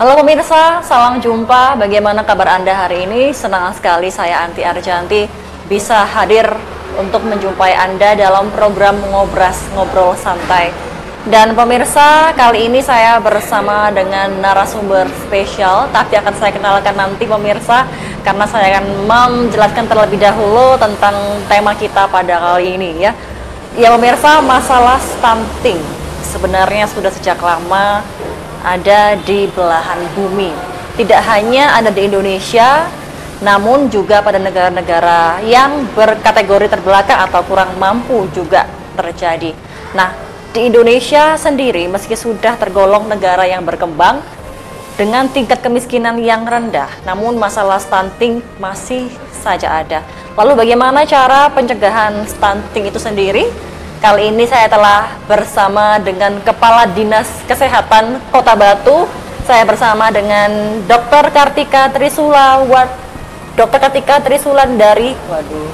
Halo pemirsa, salam jumpa. Bagaimana kabar Anda hari ini? Senang sekali saya Anti Arjanti bisa hadir untuk menjumpai Anda dalam program Ngobras Ngobrol Santai. Dan pemirsa, kali ini saya bersama dengan narasumber spesial, tapi akan saya kenalkan nanti pemirsa, karena saya akan menjelaskan terlebih dahulu tentang tema kita pada kali ini ya. Ya pemirsa, masalah stunting sebenarnya sudah sejak lama ada di belahan bumi. Tidak hanya ada di Indonesia, namun juga pada negara-negara yang berkategori terbelakang atau kurang mampu juga terjadi. Nah, di Indonesia sendiri meski sudah tergolong negara yang berkembang dengan tingkat kemiskinan yang rendah, namun masalah stunting masih saja ada. Lalu bagaimana cara pencegahan stunting itu sendiri? Kali ini saya telah bersama dengan Kepala Dinas Kesehatan Kota Batu. Saya bersama dengan Dr. Kartika Trisulandari. Waduh,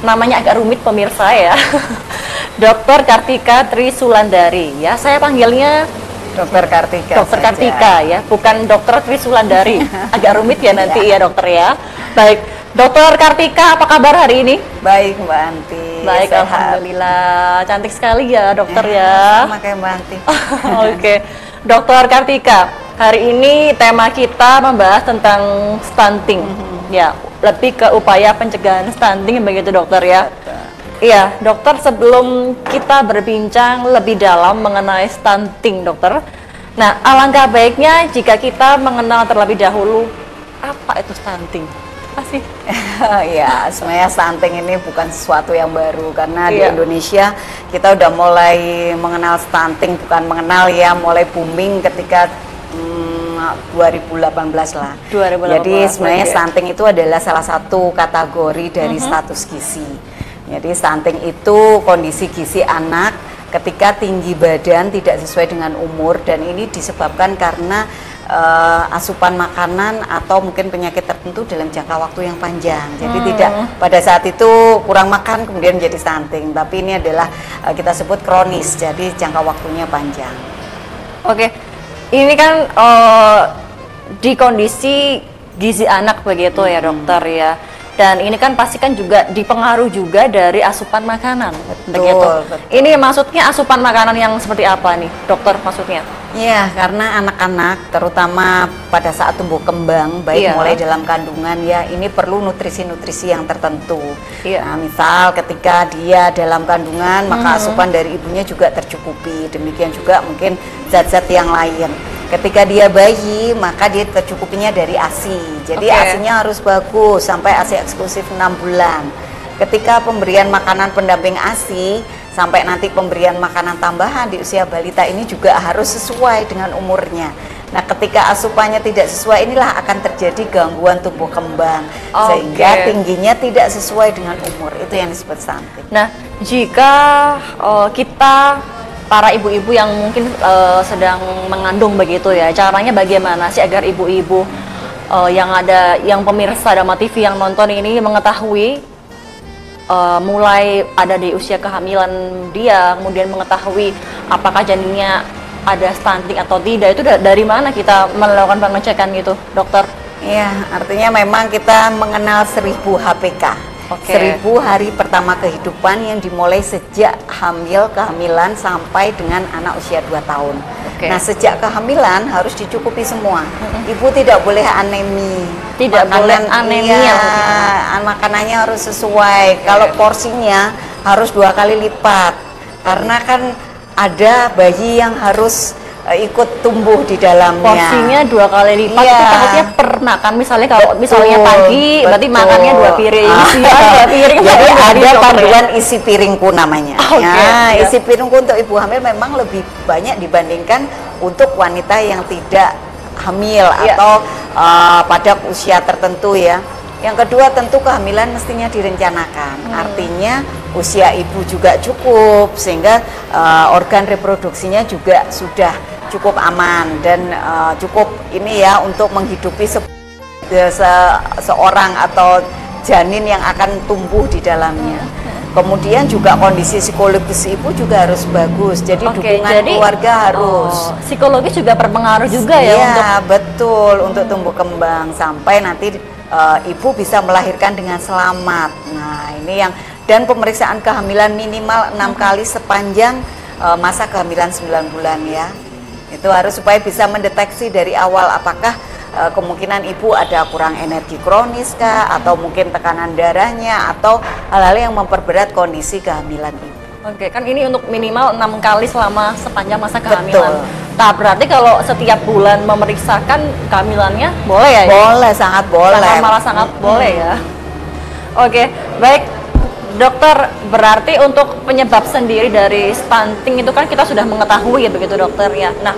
namanya agak rumit pemirsa ya. Dr. Kartika Trisulandari ya. Saya panggilnya Dokter Kartika. Dokter Kartika ya, bukan Dokter Trisulandari. Agak rumit ya nanti ya dokter ya. Baik. Dokter Kartika, apa kabar hari ini? Baik Mbak Anti. Baik, sehat. alhamdulillah. Cantik sekali ya dokter ya. Sama kayak Mbak Anti. Oke, Dokter Kartika. Hari ini tema kita membahas tentang stunting. Ya, lebih ke upaya pencegahan stunting begitu dokter ya. Iya, dokter, sebelum kita berbincang lebih dalam mengenai stunting, dokter. Nah, alangkah baiknya jika kita mengenal terlebih dahulu apa itu stunting. Asih. Ya, sebenarnya stunting ini bukan sesuatu yang baru karena di Iya. Indonesia kita udah mulai mengenal stunting, bukan mengenal ya, mulai booming ketika 2018 lah. 2018, Jadi sebenarnya ya. stunting itu adalah salah satu kategori dari status gizi. Jadi stunting itu kondisi gizi anak ketika tinggi badan tidak sesuai dengan umur, dan ini disebabkan karena asupan makanan atau mungkin penyakit tertentu dalam jangka waktu yang panjang. Jadi tidak pada saat itu kurang makan kemudian menjadi stunting, tapi ini adalah kita sebut kronis, jadi jangka waktunya panjang. Oke, ini kan di kondisi gizi anak begitu ya dokter ya. Dan ini kan pasti kan juga dipengaruhi juga dari asupan makanan, begitu. Betul. Ini maksudnya asupan makanan yang seperti apa nih, dokter maksudnya? Iya, karena anak-anak terutama pada saat tumbuh kembang, baik Iya. mulai dalam kandungan ya, ini perlu nutrisi-nutrisi yang tertentu. Iya. Nah, misal ketika dia dalam kandungan, maka asupan dari ibunya juga tercukupi. Demikian juga mungkin zat-zat yang lain. Ketika dia bayi, maka dia tercukupinya dari ASI. Jadi Oke. ASI-nya harus bagus sampai ASI eksklusif 6 bulan. Ketika pemberian makanan pendamping ASI sampai nanti pemberian makanan tambahan di usia balita ini juga harus sesuai dengan umurnya. Nah, ketika asupannya tidak sesuai, inilah akan terjadi gangguan tumbuh kembang, sehingga tingginya tidak sesuai dengan umur. Itu yang disebut stunting. Nah, jika kita para ibu-ibu yang mungkin sedang mengandung begitu ya, caranya bagaimana sih agar ibu-ibu yang pemirsa Dama TV yang nonton ini mengetahui mulai ada di usia kehamilan dia, kemudian mengetahui apakah janinnya ada stunting atau tidak, itu dari mana kita melakukan pengecekan gitu, dokter? Iya, artinya memang kita mengenal 1000 HPK. Oke. 1000 hari pertama kehidupan yang dimulai sejak kehamilan sampai dengan anak usia 2 tahun. Oke. Nah, sejak kehamilan harus dicukupi semua. Ibu tidak boleh anemi. Tidak boleh anemia. Iya, makanannya harus sesuai. Kalau porsinya harus 2 kali lipat. Karena kan ada bayi yang harus ikut tumbuh di dalamnya. Porsinya 2 kali lipat. Iya. Itu takutnya pernah kan, misalnya kalau misalnya pagi berarti betul. makannya 2 piring, siang 2 piring. Jadi sampai ada dokter ya? panduan isi piringku namanya. Oke, Nah, iya. isi piringku untuk ibu hamil memang lebih banyak dibandingkan untuk wanita yang tidak hamil Iya. atau pada usia tertentu ya. Yang kedua, tentu kehamilan mestinya direncanakan. Artinya usia ibu juga cukup, sehingga organ reproduksinya juga sudah cukup aman dan cukup ini ya untuk menghidupi seorang atau janin yang akan tumbuh di dalamnya. Kemudian juga kondisi psikologis ibu juga harus bagus. Jadi dukungan keluarga harus. Psikologis juga berpengaruh juga ya. Iya, betul, untuk tumbuh kembang sampai nanti ibu bisa melahirkan dengan selamat. Nah, ini yang dan pemeriksaan kehamilan minimal 6 kali sepanjang masa kehamilan 9 bulan ya. Itu harus supaya bisa mendeteksi dari awal apakah kemungkinan ibu ada kurang energi kronis kah, atau mungkin tekanan darahnya, atau hal-hal yang memperberat kondisi kehamilan ibu. Oke, kan ini untuk minimal 6 kali selama sepanjang masa kehamilan. Betul. Nah, berarti kalau setiap bulan memeriksakan kehamilannya boleh ya? Boleh, sangat boleh. Malah sangat boleh ya. Oke, baik. Dokter, berarti untuk penyebab sendiri dari stunting itu kan kita sudah mengetahui ya begitu dokter ya. Nah,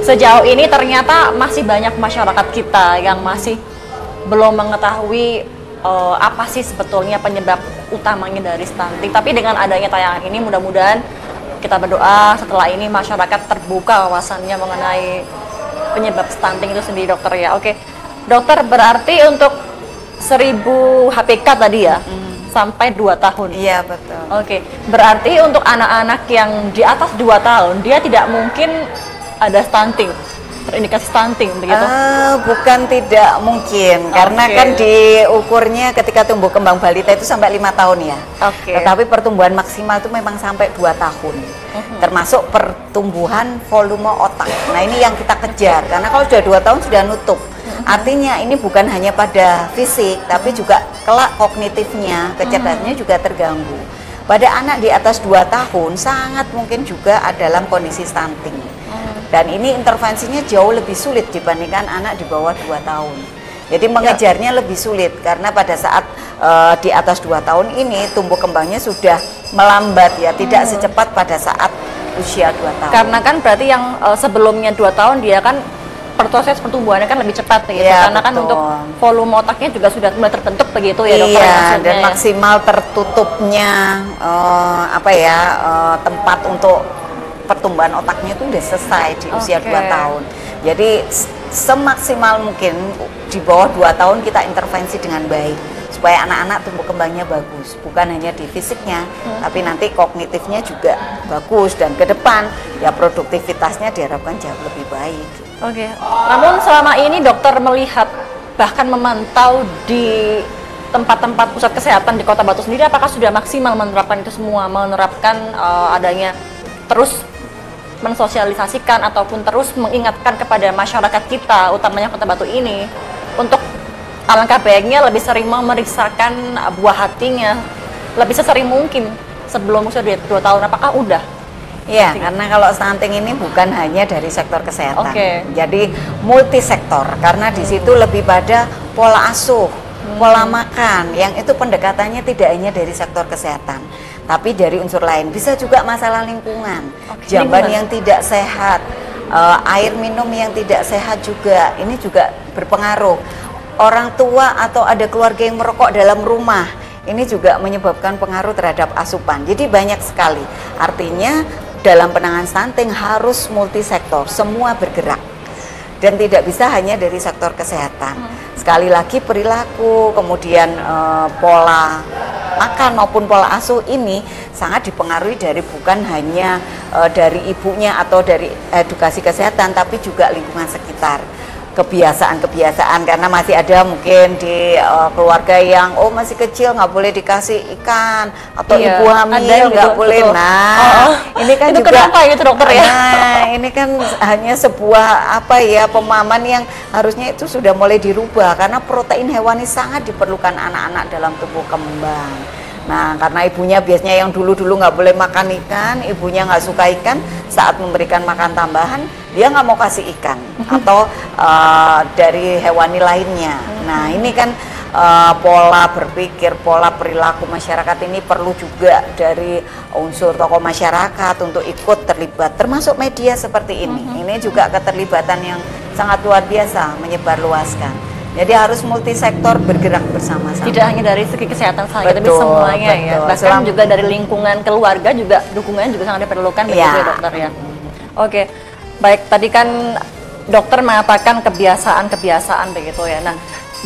sejauh ini ternyata masih banyak masyarakat kita yang masih belum mengetahui apa sih sebetulnya penyebab utamanya dari stunting. Tapi dengan adanya tayangan ini mudah-mudahan kita berdoa setelah ini masyarakat terbuka wawasannya mengenai penyebab stunting itu sendiri dokter ya. Oke, dokter, berarti untuk 1000 HPK tadi ya? Sampai 2 tahun. Iya, betul. Oke, berarti untuk anak-anak yang di atas 2 tahun dia tidak mungkin ada stunting, terindikasi stunting begitu? Bukan tidak mungkin, karena kan diukurnya ketika tumbuh kembang balita itu sampai 5 tahun ya. Tetapi pertumbuhan maksimal itu memang sampai 2 tahun. Termasuk pertumbuhan volume otak. Nah, ini yang kita kejar, karena kalau sudah 2 tahun sudah nutup. Artinya ini bukan hanya pada fisik, tapi juga kelak kognitifnya, kecerdasannya juga terganggu. Pada anak di atas 2 tahun sangat mungkin juga dalam kondisi stunting. Dan ini intervensinya jauh lebih sulit dibandingkan anak di bawah 2 tahun. Jadi mengejarnya lebih sulit karena pada saat di atas 2 tahun ini tumbuh kembangnya sudah melambat ya, tidak secepat pada saat usia 2 tahun. Karena kan berarti yang sebelumnya 2 tahun dia kan proses pertumbuhannya kan lebih cepat gitu, karena kan untuk volume otaknya juga sudah mulai terbentuk begitu ya dokter. Iya, dan maksimal tertutupnya tempat untuk pertumbuhan otaknya itu udah selesai di usia 2 tahun. Jadi semaksimal mungkin di bawah 2 tahun kita intervensi dengan baik supaya anak-anak tumbuh kembangnya bagus, bukan hanya di fisiknya, tapi nanti kognitifnya juga bagus, dan ke depan ya produktivitasnya diharapkan jauh lebih baik. Oke, namun selama ini dokter melihat bahkan memantau di tempat-tempat pusat kesehatan di Kota Batu sendiri, apakah sudah maksimal menerapkan itu semua, menerapkan adanya terus mensosialisasikan ataupun terus mengingatkan kepada masyarakat kita, utamanya Kota Batu ini, untuk alangkah baiknya lebih sering memeriksakan buah hatinya, lebih sesering mungkin sebelum usia 2 tahun, apakah udah? Iya, karena kalau stunting ini bukan hanya dari sektor kesehatan, jadi multisektor, karena di situ lebih pada pola asuh, pola makan, yang itu pendekatannya tidak hanya dari sektor kesehatan, tapi dari unsur lain, bisa juga masalah lingkungan, jamban yang tidak sehat, air minum yang tidak sehat juga, ini juga berpengaruh. Orang tua atau ada keluarga yang merokok dalam rumah, ini juga menyebabkan pengaruh terhadap asupan. Jadi banyak sekali. Artinya dalam penanganan stunting harus multisektor, semua bergerak. Dan tidak bisa hanya dari sektor kesehatan. Sekali lagi perilaku, kemudian pola makan maupun pola asuh ini sangat dipengaruhi dari bukan hanya dari ibunya atau dari edukasi kesehatan, tapi juga lingkungan sekitar. Kebiasaan-kebiasaan, karena masih ada mungkin di keluarga yang masih kecil nggak boleh dikasih ikan, atau ibu hamil nggak boleh. Ini kan itu juga kenapa gitu dokter ya? Nah, ini kan hanya sebuah pemahaman yang harusnya itu sudah mulai dirubah, karena protein hewani sangat diperlukan anak-anak dalam tumbuh kembang. Nah, karena ibunya biasanya yang dulu-dulu nggak boleh makan ikan, ibunya nggak suka ikan, saat memberikan makan tambahan, dia nggak mau kasih ikan atau dari hewani lainnya. Nah, ini kan pola berpikir, pola perilaku masyarakat ini perlu juga dari unsur tokoh masyarakat untuk ikut terlibat, termasuk media seperti ini. Ini juga keterlibatan yang sangat luar biasa, menyebarluaskan. Jadi harus multisektor bergerak bersama-sama. Tidak hanya dari segi kesehatan saja, tapi semuanya ya. Bahkan juga dari lingkungan keluarga juga dukungannya juga sangat diperlukan begitu ya dokter ya. Oke, baik, tadi kan dokter mengatakan kebiasaan-kebiasaan begitu ya. Nah,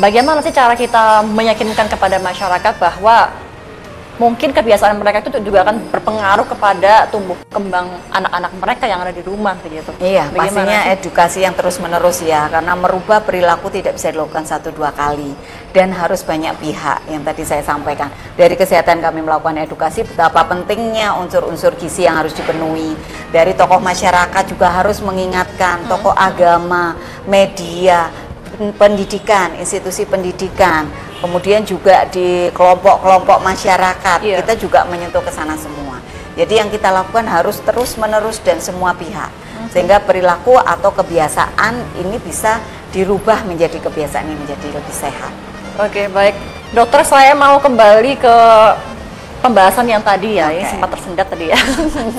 bagaimana sih cara kita meyakinkan kepada masyarakat bahwa mungkin kebiasaan mereka itu juga akan berpengaruh kepada tumbuh kembang anak-anak mereka yang ada di rumah begitu. Iya, Bagaimana pastinya sih? edukasi yang terus-menerus ya, karena merubah perilaku tidak bisa dilakukan 1-2 kali dan harus banyak pihak yang tadi saya sampaikan. Dari kesehatan kami melakukan edukasi betapa pentingnya unsur-unsur gizi yang harus dipenuhi. Dari tokoh masyarakat juga harus mengingatkan, tokoh agama, media, pendidikan, institusi pendidikan, kemudian juga di kelompok-kelompok masyarakat, kita juga menyentuh ke sana semua. Jadi yang kita lakukan harus terus-menerus dan semua pihak, sehingga perilaku atau kebiasaan ini bisa dirubah menjadi kebiasaan yang menjadi lebih sehat. Oke, baik. Dokter, saya mau kembali ke pembahasan yang tadi ya, ini sempat tersendat tadi ya,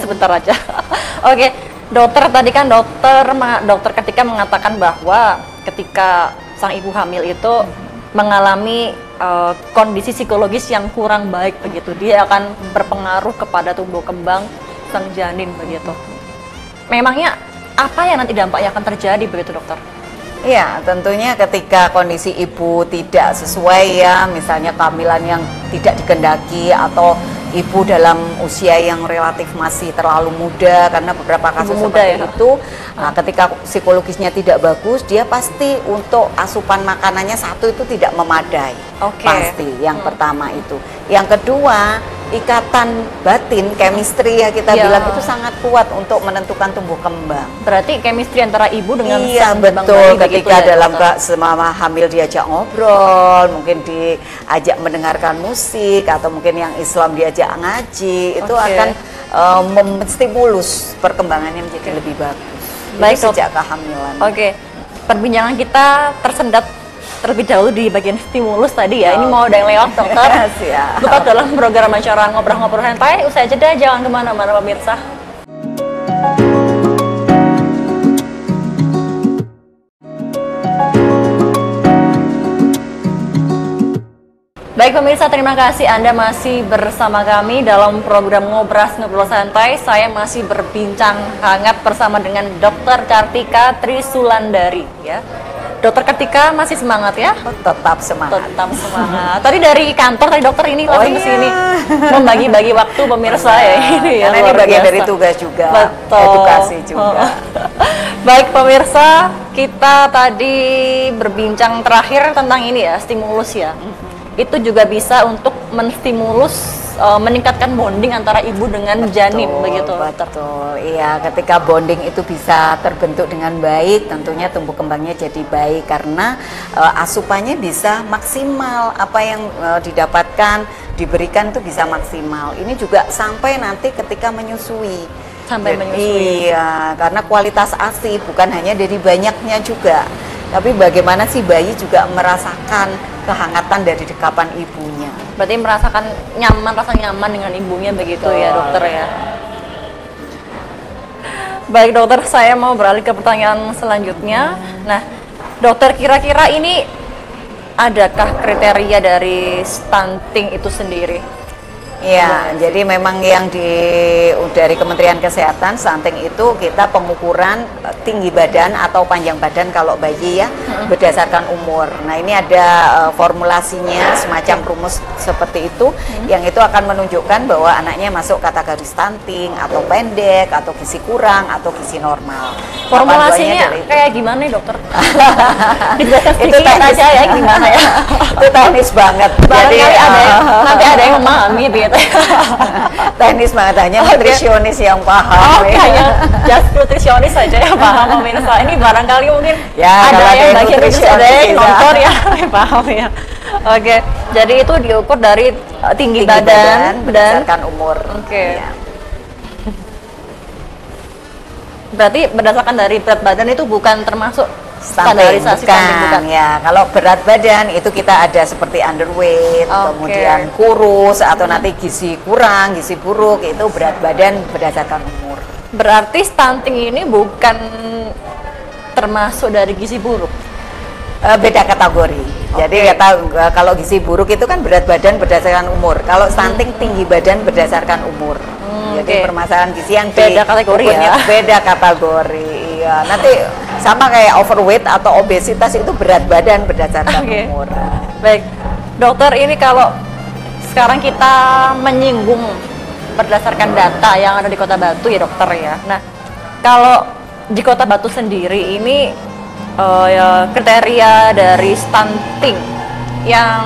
sebentar aja. Oke, dokter, tadi kan dokter ketika mengatakan bahwa ketika sang ibu hamil itu mengalami kondisi psikologis yang kurang baik begitu, dia akan berpengaruh kepada tumbuh kembang sang janin begitu. Memangnya apa yang nanti dampaknya akan terjadi begitu, dokter? Iya, tentunya ketika kondisi ibu tidak sesuai ya, misalnya kehamilan yang tidak dikehendaki atau ibu dalam usia yang relatif masih terlalu muda, karena beberapa kasus seperti itu, nah, ketika psikologisnya tidak bagus, dia pasti untuk asupan makanannya itu tidak memadai. Pasti, yang pertama itu. Yang kedua, ikatan batin, chemistry ya kita bilang itu sangat kuat untuk menentukan tumbuh kembang. Berarti chemistry antara ibu dengan sang betul, ketika dalam selama hamil diajak ngobrol, mungkin diajak mendengarkan musik, atau mungkin yang Islam diajak ngaji, itu akan menstimulus perkembangannya menjadi lebih bagus. Baik, sejak kehamilan. Perbincangan kita tersendat terlebih dahulu di bagian stimulus tadi ya. Ini mau ada yang lewat, dokter. Tetap dalam program acara Ngobrol-Ngobrol Santai. Usai jeda, jangan kemana-mana pemirsa. Baik pemirsa, terima kasih Anda masih bersama kami dalam program Ngobrol Santai. Saya masih berbincang hangat bersama dengan Dr. Kartika Trisulandari ya. Dokter Kartika masih semangat ya? Tetap semangat. Tetap semangat. Tadi dari kantor, tadi dokter ini langsung ke sini membagi-bagi waktu pemirsa ya ini ya. Karena ini bagian dari tugas juga, edukasi juga. Baik pemirsa, kita tadi berbincang terakhir tentang ini ya, stimulus ya. Itu juga bisa untuk menstimulus meningkatkan bonding antara ibu dengan janin begitu. Betul, iya. Ketika bonding itu bisa terbentuk dengan baik, tentunya tumbuh kembangnya jadi baik karena asupannya bisa maksimal, apa yang didapatkan diberikan itu bisa maksimal. Ini juga sampai nanti ketika menyusui. Menyusui. Iya, karena kualitas ASI bukan hanya dari banyaknya juga, tapi bagaimana si bayi juga merasakan kehangatan dari dekapan ibunya. Berarti merasakan rasa nyaman dengan ibunya begitu ya dokter ya. Baik dokter, saya mau beralih ke pertanyaan selanjutnya. Nah dokter, kira-kira ini adakah kriteria dari stunting itu sendiri? Ya, jadi memang yang dari Kementerian Kesehatan, stunting itu kita pengukuran tinggi badan atau panjang badan kalau bayi ya, berdasarkan umur. Nah ini ada formulasinya, semacam rumus seperti itu, yang itu akan menunjukkan bahwa anaknya masuk kategori stunting, atau pendek, atau gizi kurang, atau gizi normal. Formulasinya kayak gimana nih dokter? Itu teknis aja ya, gimana ya? Itu teknis banget. Barangkali nanti ada yang memahami gitu. Teknis banget, hanya nutrisionis yang paham. Hanya just nutrisionis saja yang paham pemirsa. Ini barangkali mungkin ya, ada yang bagian nutrisionis, ada yang nonton ya, paham ya. Oke, jadi itu diukur dari tinggi badan berdasarkan umur. Ya. Berarti berdasarkan dari berat badan itu bukan termasuk standarisasi bukan ya. Kalau berat badan itu kita ada seperti underweight, kemudian kurus, atau nanti gizi kurang, gizi buruk, itu berat badan berdasarkan umur. Berarti stunting ini bukan termasuk dari gizi buruk? Beda kategori. Jadi kalau gizi buruk itu kan berat badan berdasarkan umur. Kalau stunting tinggi badan berdasarkan umur. Jadi permasalahan gizi yang beda kategori ya. Beda kategori. Iya. Nanti sama kayak overweight atau obesitas itu berat badan berdasarkan umur. Baik, dokter, ini kalau sekarang kita menyinggung berdasarkan data yang ada di Kota Batu ya dokter ya. Nah, kalau di Kota Batu sendiri ini ya, kriteria dari stunting yang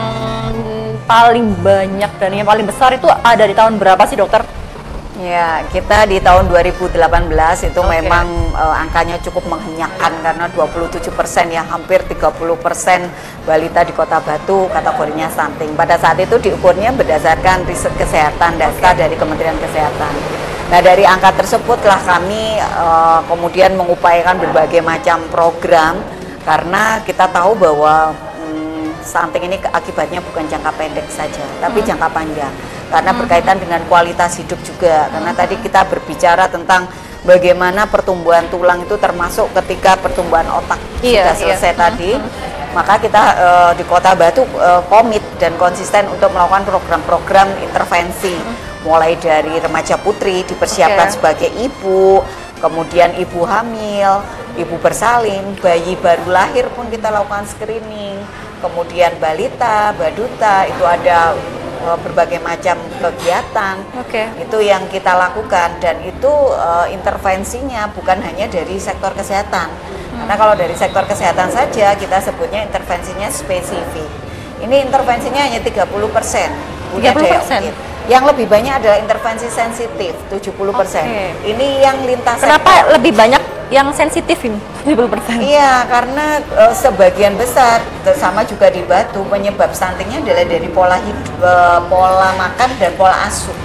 paling banyak dan yang paling besar itu ada di tahun berapa sih dokter? Ya, kita di tahun 2018 itu memang angkanya cukup menghenyakan karena 27% ya, hampir 30% balita di Kota Batu kategorinya stunting. Pada saat itu diukurnya berdasarkan riset kesehatan, data dari Kementerian Kesehatan. Nah, dari angka tersebutlah kami kemudian mengupayakan berbagai macam program karena kita tahu bahwa stunting ini akibatnya bukan jangka pendek saja, tapi jangka panjang. Karena berkaitan dengan kualitas hidup juga. Karena tadi kita berbicara tentang bagaimana pertumbuhan tulang itu termasuk ketika pertumbuhan otak sudah selesai tadi. Maka kita di Kota Batu komit dan konsisten untuk melakukan program-program intervensi. Mulai dari remaja putri dipersiapkan sebagai ibu, kemudian ibu hamil, ibu bersalin, bayi baru lahir pun kita lakukan screening. Kemudian balita, baduta, itu ada berbagai macam kegiatan itu yang kita lakukan, dan itu intervensinya bukan hanya dari sektor kesehatan karena kalau dari sektor kesehatan saja kita sebutnya intervensinya spesifik. Ini intervensinya hanya 30%, punya daya ungkit. Yang lebih banyak adalah intervensi sensitif 70%. Ini yang lintas kenapa sektor. Lebih banyak yang sensitif ini 70%? Iya, karena sebagian besar sama juga di Batu penyebab stuntingnya adalah dari pola hidup, pola makan dan pola asuh.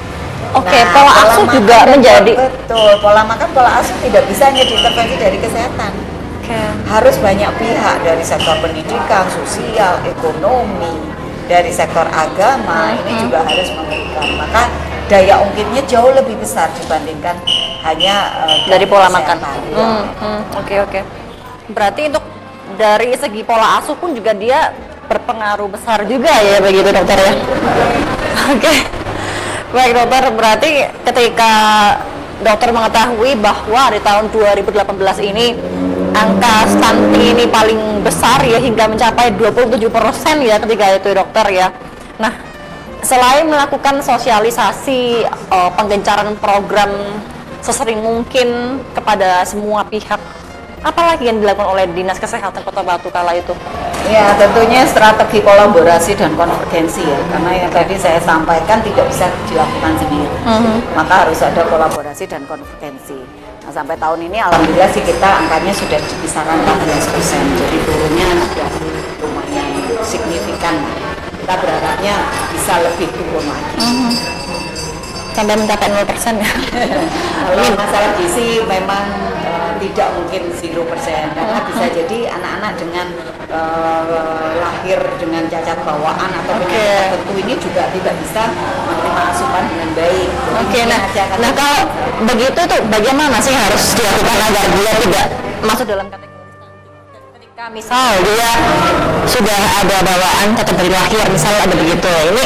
Pola asuh juga menjadi betul. Pola makan, pola asuh tidak bisa hanya diintervensi dari kesehatan. Harus banyak pihak dari sektor pendidikan, sosial, ekonomi, dari sektor agama ini juga harus memberikan. Maka daya ungkitnya jauh lebih besar dibandingkan hanya dari pola makan. Oke. Berarti untuk dari segi pola asuh pun juga dia berpengaruh besar juga ya begitu dokter ya. Baik dokter, berarti ketika dokter mengetahui bahwa di tahun 2018 ini angka stunting ini paling besar ya hingga mencapai 27% ya ketika itu dokter ya. Nah, selain melakukan sosialisasi penggencaran program sesering mungkin kepada semua pihak, apalagi yang dilakukan oleh Dinas Kesehatan Kota Batu kala itu? Ya, tentunya strategi kolaborasi dan konvergensi ya, karena yang tadi saya sampaikan tidak bisa dilakukan sendiri, maka harus ada kolaborasi dan konvergensi. Nah, sampai tahun ini alhamdulillah sih kita angkanya sudah di kisaran 14%, jadi turunnya sudah lumayan signifikan. Kita berharapnya bisa lebih turun lagi. Sampai mencapai 0% ya. Kalau masalah gizi memang tidak mungkin 0%, karena bisa jadi anak-anak dengan lahir dengan cacat bawaan atau penyakit tertentu ini juga tidak bisa menerima asupan dengan baik. Nah kalau begitu tuh bagaimana sih harus dilakukan agar dia tidak masuk dalam kategori stunting? Ketika misal dia sudah ada bawaan cacat dari lahir, misal ada begitu, ini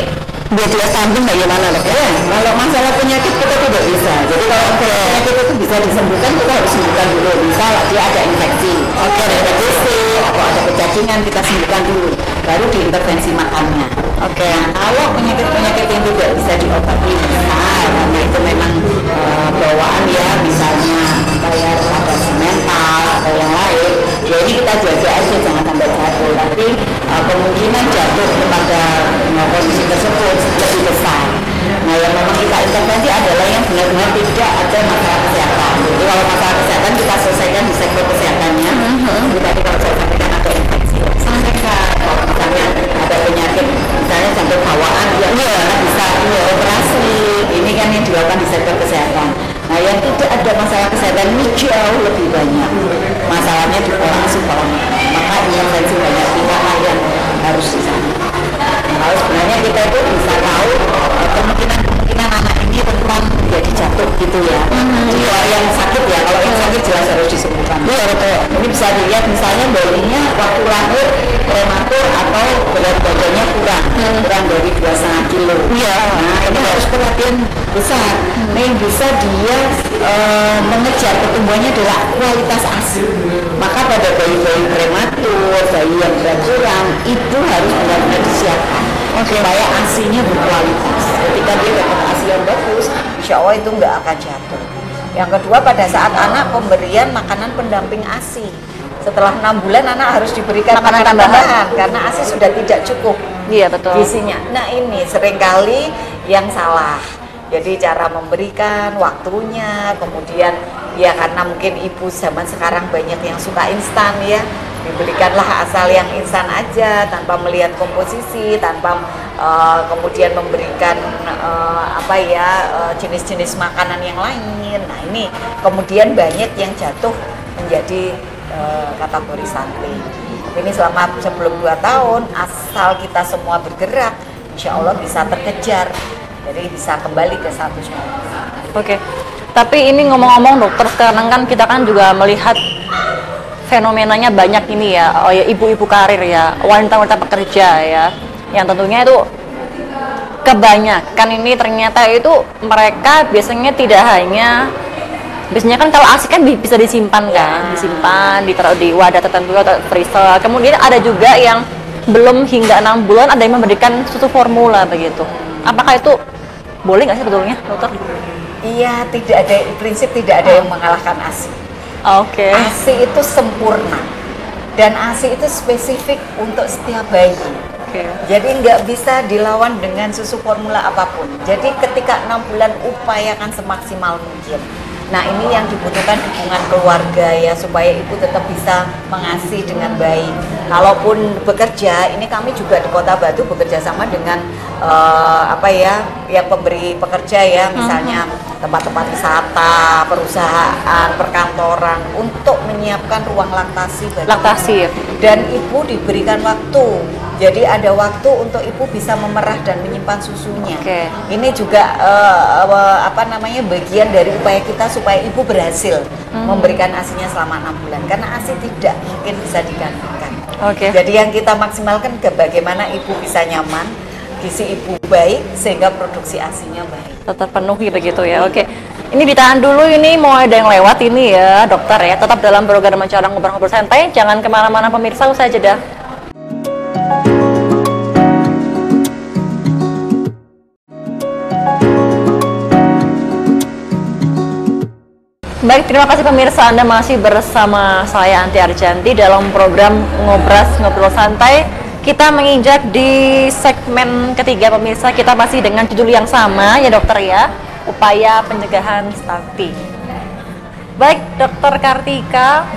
dia tidak stunting bagaimana dok? Kalau masalah penyakit kita tidak bisa. Jadi kalau penyakit itu bisa disembuhkan, kita harus sembuhkan dulu. Misal dia ada infeksi, ada infeksi atau ada kecacingan, kita sembuhkan dulu. Baru diintervensi makannya. Nah, kalau penyakit-penyakit yang tidak bisa diobati, karena itu memang bawaan ya, misalnya kayak ada mental atau yang lain, ya ini kita jaga aja jangan sampai jatuh. Tapi kemungkinan jatuh kepada kondisi tersebut lebih besar. Nah, yang memang kita intervensi adalah yang benar-benar tidak ada masalah kesehatan. Jadi kalau masalah kesehatan kita selesaikan di sektor kesehatannya. Tadi kalau saya sampaikan ada infeksi, sampaikan. Kalau misalnya ada penyakit, misalnya sampai bawaan, ya bisa operasi. Ini kan yang dilakukan di sektor kesehatan. Nah, yang tidak ada masalah kesehatan ini jauh lebih banyak. Masalahnya di pola asuh pola makan. Maka intervensi banyak pihak yang harus di sana. Kalau sebenarnya kita itu bisa tahu kemungkinan anak ini rentan menjadi jatuh gitu ya. Kalau yang sakit ya, kalau yang sakit jelas harus disembuhkan. Ini bisa dilihat misalnya bayinya waktu lahir prematur atau berat badannya kurang dari 2,5 kilo. Nah, ini harus perhatian besar. Nah, yang bisa dia mengejar pertumbuhannya adalah kualitas ASI. Maka pada bayi-bayi prematur, bayi yang berat kurang, itu harus benar-benar disiapkan. supaya ASINya berkualitas. Ketika dia dapat ASI yang bagus, insya Allah itu nggak akan jatuh. Yang kedua, pada saat anak pemberian makanan pendamping ASI. Setelah 6 bulan anak harus diberikan makanan tambahan karena ASI sudah tidak cukup. Iya, betul. Gizinya. Nah, ini seringkali yang salah. Jadi cara memberikan waktunya, kemudian ya karena mungkin ibu zaman sekarang banyak yang suka instan ya, diberikanlah asal yang instan aja tanpa melihat komposisi, tanpa kemudian memberikan jenis-jenis makanan yang lain. Nah, ini kemudian banyak yang jatuh menjadi kategori stunting. Ini selama sebelum 2 tahun asal kita semua bergerak, insya Allah bisa terkejar, jadi bisa kembali ke status normal. Oke. Tapi ini ngomong-ngomong dokter, sekarang kan kita kan juga melihat fenomenanya banyak ini ya, ibu-ibu karir ya, wanita-wanita pekerja ya, yang tentunya itu kebanyakan ini ternyata itu mereka biasanya tidak hanya, biasanya kan kalau ASI kan bisa disimpan kan, disimpan, ditaruh di wadah tertentu atau freezer. Kemudian ada juga yang belum hingga 6 bulan ada yang memberikan susu formula begitu. Apakah itu boleh nggak sih betulnya, dokter? Iya, tidak ada prinsip, tidak ada yang mengalahkan ASI. Oke. ASI itu sempurna dan ASI itu spesifik untuk setiap bayi. Jadi nggak bisa dilawan dengan susu formula apapun. Jadi ketika 6 bulan upayakan semaksimal mungkin. Nah, ini yang dibutuhkan dukungan keluarga ya, supaya ibu tetap bisa mengasihi dengan baik. Kalaupun bekerja, ini kami juga di Kota Batu bekerja sama dengan yang pemberi pekerja ya, misalnya tempat-tempat wisata, perusahaan, perkantoran untuk menyiapkan ruang laktasi bagi laktasi ya. Dan ibu diberikan waktu. Jadi ada waktu untuk ibu bisa memerah dan menyimpan susunya. Ini juga bagian dari upaya kita supaya ibu berhasil memberikan ASINya selama 6 bulan. Karena ASI tidak mungkin bisa digantikan. Jadi yang kita maksimalkan bagaimana ibu bisa nyaman, gizi ibu baik sehingga produksi ASINya baik. Tetap penuhi begitu ya. Ini ditahan dulu, ini mau ada yang lewat ini ya dokter ya. Tetap dalam program Acara Ngobrol-Ngobrol Santai. Jangan kemana-mana pemirsa, usai jeda. Baik, terima kasih pemirsa, Anda masih bersama saya Anti Arjanti dalam program Ngobrol Santai. Kita menginjak di segmen ketiga pemirsa, kita masih dengan judul yang sama ya dokter ya, upaya pencegahan stunting. Baik dokter Kartika,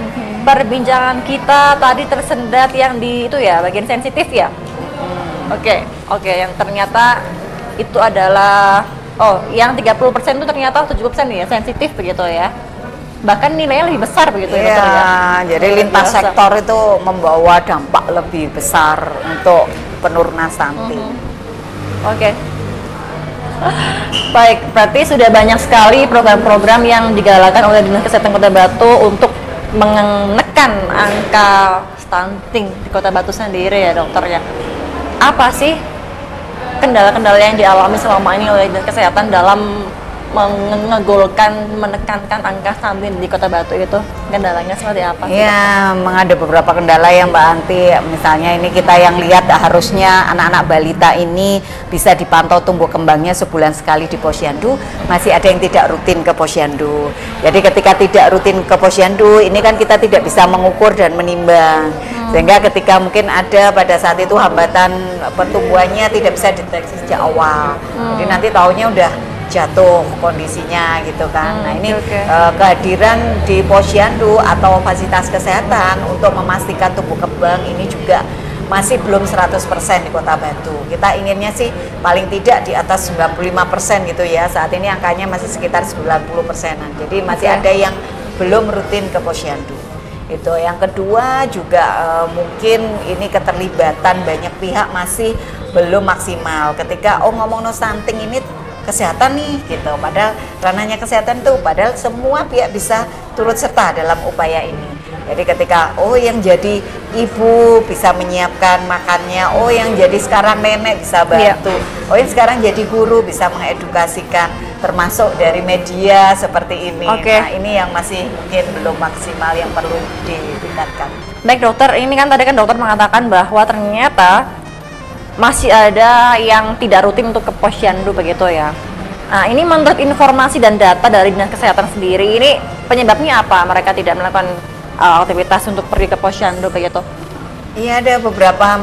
perbincangan kita tadi tersendat yang di itu ya, bagian sensitif ya. Oke, yang ternyata itu adalah yang 30% itu ternyata 70% ya sensitif begitu ya. Bahkan nilainya lebih besar begitu ya dokter ya. Jadi lintas sektor itu membawa dampak lebih besar untuk penurunan stunting. Baik, berarti sudah banyak sekali program-program yang digalakkan oleh Dinas Kesehatan Kota Batu untuk menekan angka stunting di Kota Batu sendiri ya dokter ya. Apa sih kendala-kendala yang dialami selama ini oleh Dinas Kesehatan dalam menekankan angka stunting di Kota Batu itu? Kendalanya seperti apa? Ya, memang ada beberapa kendala yang Mbak Anti. Misalnya ini kita yang lihat harusnya anak-anak balita ini bisa dipantau tumbuh kembangnya sebulan sekali di posyandu, masih ada yang tidak rutin ke posyandu. Jadi ketika tidak rutin ke posyandu, ini kan kita tidak bisa mengukur dan menimbang. Sehingga ketika mungkin ada pada saat itu hambatan pertumbuhannya tidak bisa deteksi sejak awal. Jadi nanti taunya udah jatuh kondisinya gitu kan. Nah ini kehadiran di posyandu atau fasilitas kesehatan untuk memastikan tumbuh kembang ini juga masih belum 100% di Kota Batu. Kita inginnya sih paling tidak di atas 95% gitu ya. Saat ini angkanya masih sekitar 90%-an. Jadi masih ada yang belum rutin ke posyandu. Itu yang kedua juga mungkin ini keterlibatan banyak pihak masih belum maksimal. Ketika ngomong no stunting ini kesehatan nih gitu, padahal ranahnya kesehatan tuh, padahal semua pihak bisa turut serta dalam upaya ini. Jadi ketika yang jadi ibu bisa menyiapkan makannya, yang jadi sekarang nenek bisa bantu, yang sekarang jadi guru bisa mengedukasikan, termasuk dari media seperti ini. Nah ini yang masih mungkin belum maksimal, yang perlu ditingkatkan. Baik dokter, ini kan tadi kan dokter mengatakan bahwa ternyata masih ada yang tidak rutin untuk ke posyandu begitu ya. Nah, ini menurut informasi dan data dari Dinas Kesehatan sendiri, ini penyebabnya apa mereka tidak melakukan aktivitas untuk pergi ke posyandu begitu? Iya, ada beberapa